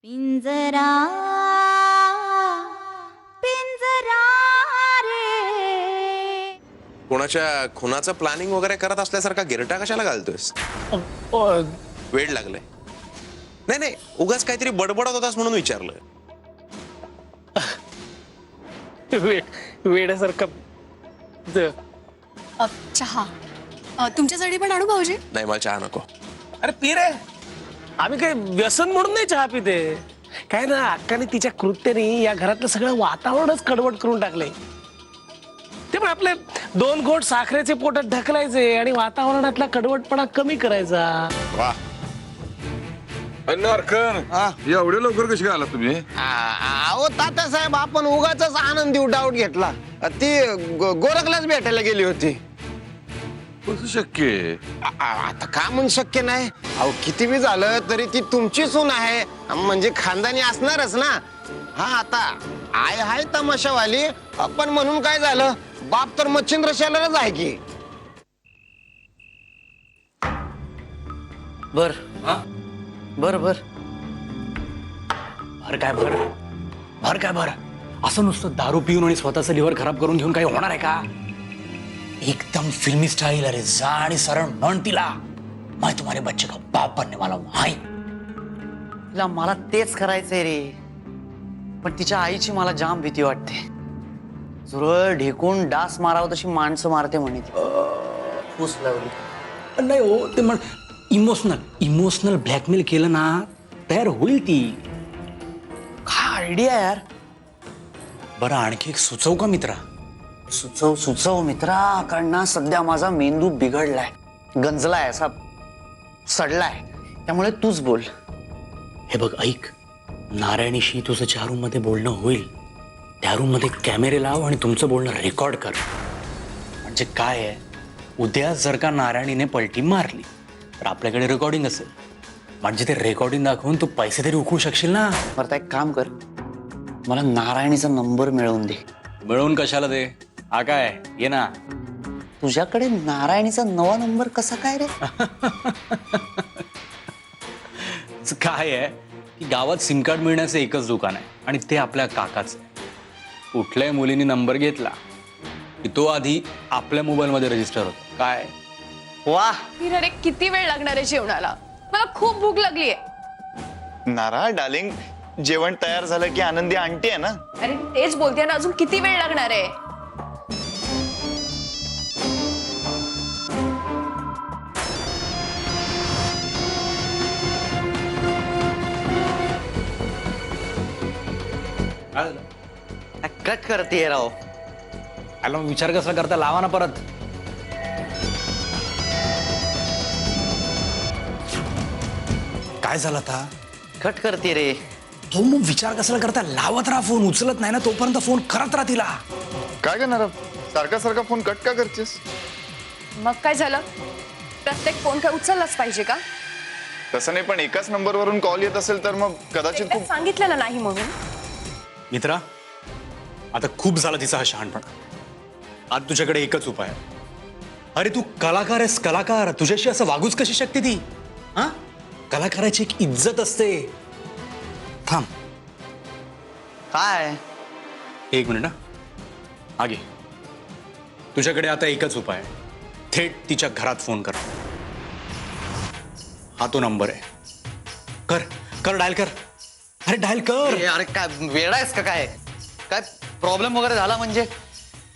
पिंजरा पिंजरा रे. कोणाच्या खुनाचं प्लॅनिंग वगैरे करत असल्यासारखा गिरटा कशाला घालतोयस? वेळ लागले. नाही नाही, उगाच काहीतरी बडबडत होतास म्हणून विचारलं. वेड्यासारखं. चहा तुमच्यासाठी पण आणू भाऊजी? नाही, मला चहा नको. अरे पी रे. आम्ही काही व्यसन म्हणून नाही चहा पिते. काय ना, अक्काने तिच्या कृत्याने या घरातलं सगळं वातावरणच कडवट करून टाकले. ते पण आपले 2 घोट साखरेचे पोटात ढकलायचे आणि वातावरणातला कडवटपणा कमी करायचा. वा, एवढे लवकर कशी काय आला तुम्ही? अहो तात्यासाहेब, आपण उगाच आनंदी डाऊट घेतला. ती गोरखलाच भेटायला गेली होती. कसं शक्य आहे? आता का म्हणून शक्य नाही? अहो किती बी झालं तरी ती तुमची सून आहे, म्हणजे खानदानी असणारच ना. हा, आता आय हाय तमाशावाली, पण म्हणून काय झालं, बाप तर मच्छिंद्र शेलारच आहे की. बर बर बर भर काय भर, भर काय भर. असं नुसतं दारू पिऊन आणि स्वतःचं लिव्हर खराब करून घेऊन काही होणार आहे का? एकदम फिल्मी स्टाईल. अरे जा आणि सरळ म्हण तिला, मैं तुम्हारे बच्चे का बाप बनने वाला हूं. हाय, तिला मला तेच करायचंय रे, पण तिच्या आईची मला जाम भीती वाटते. जुरळ ढेकून डास मारावं तशी माणसं मारते म्हणे ती. फूस लावली. नाही हो, ते म्हण इमोशनल ब्लॅकमेल केलं ना, तयार होईल ती. काय आयडिया यार. बरं, आणखी एक सुचव का मित्रा? सुचव सुचव मित्रा, कारण ना सध्या माझा मेंदू बिघडलाय, गंजलाय, असा सडलाय. त्यामुळे तूच बोल. हे बघ, ऐक. नारायणीशी तुझं ज्या रूम मध्ये बोलणं होईल त्या रूम मध्ये कॅमेरे लाव आणि तुमचं बोलणं रेकॉर्ड कर. म्हणजे काय आहे, उद्या जर का नारायणीने पलटी मारली तर आपल्याकडे रेकॉर्डिंग असेल. म्हणजे ते रेकॉर्डिंग दाखवून तू पैसे तरी उकळू शकशील ना. बरं, एक काम कर, मला नारायणीचा नंबर मिळवून दे. मिळवून कशाला दे? हा काय, ये ना. तुझ्याकडे नारायणीचा नवा नंबर कसा काय रे? काय आहे की गावात सिम कार्ड मिळण्याचं एकच दुकान आहे आणि ते आपल्या काकाचं आहे. कुठल्याही मुलीने नंबर घेतला की तो आधी आपल्या मोबाईलमध्ये रजिस्टर होतो. काय वा, अरे किती वेळ लागणार आहे जेवणाला? मला खूप भूक लागली आहे. नारा डार्लिंग, जेवण तयार झालं की आनंदी आंटी आहे ना. अरे तेच बोलते ना, अजून किती वेळ लागणार आहे? कट करते राव. आला विचार कसा करता, लावा ना परत. काय झालं आता? कट करते रे. तो मग विचार कशाला करता, लावत राहा. फोन उचलत नाही ना तोपर्यंत फोन करत राहा तिला. काय करणार, सारखा सारखा फोन कट का करतेस? मग काय झालं? प्रत्येक फोन काय उचललाच पाहिजे का? तसं नाही, पण एकाच नंबरवरून कॉल येत असेल तर मग कदाचित एकदा सांगितलं ना नाही म्हणून. मित्रा, आता खूप झाला तिचा हा शहाणपणा. आज तुझ्याकडे एकच उपाय आहे. अरे तू कलाकार आहेस, कलाकार. तुझ्याशी असं वागूच कशी शकते ती? हा, कलाकाराची एक इज्जत असते. थांब, काय? एक मिनिट. आगे, तुझ्याकडे आता एकच उपाय आहे. थेट तिच्या घरात फोन कर. हा तो नंबर आहे. कर कर, डायल कर. अरे डायल कर. अरे काय वेडा आहेस का? काय काय प्रॉब्लेम वगैरे झाला म्हणजे?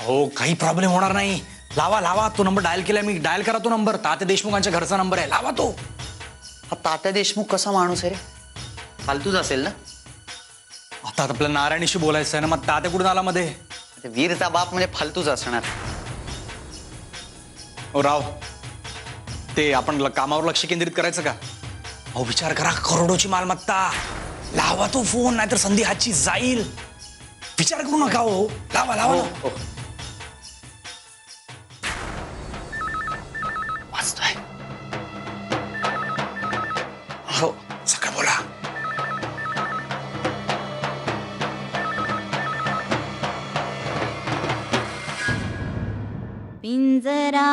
हो, काही प्रॉब्लेम होणार नाही. लावा लावा, तो नंबर डायल केला मी. डायल करा तो नंबर. तात्या देशमुखांच्या घरचा नंबर आहे, लावा तो. हा तात्या देशमुख कसा माणूस आहे रे? फालतूच असेल ना. आता आपल्या नारायणीशी बोलायचं आहे ना, मग तात्या कुठून आला मध्ये? ते वीरचा बाप म्हणजे फालतूच असणार. ओ राव, ते आपण कामावर लक्ष केंद्रित करायचं का? अहो विचार करा, करोडोची मालमत्ता. लावा तो फोन, नाहीतर संधी हातची जाईल. विचार करू नका हो. लावा लावा. वाचतोय. हो, सगळं बोला. पिंजरा